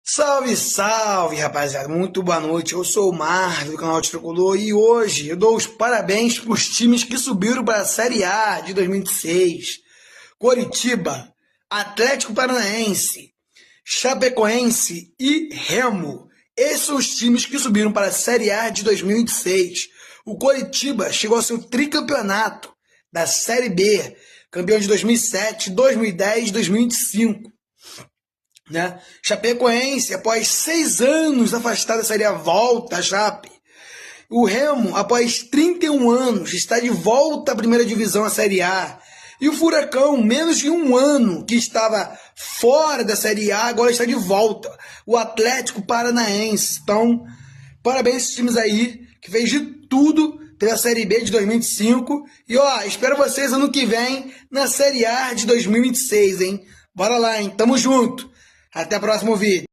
Salve, salve, rapaziada. Muito boa noite. Eu sou o Mar do canal Tricolor e hoje eu dou os parabéns para os times que subiram para a Série A de 2026. Coritiba, Atlético Paranaense, Chapecoense e Remo. Esses são os times que subiram para a Série A de 2026. O Coritiba chegou ao seu tricampeonato da Série B, campeão de 2007, 2010 e 2005. Né? Chapecoense, após 6 anos afastada da Série A, volta a Chape. O Remo, após 31 anos, está de volta à primeira divisão, a Série A. E o Furacão, menos de um ano que estava fora da Série A, agora está de volta. O Atlético Paranaense. Então, parabéns a esses times aí, que fez de tudo pela Série B de 2025. E ó, espero vocês ano que vem na Série A de 2026, hein? Bora lá, hein? Tamo junto. Até o próximo vídeo.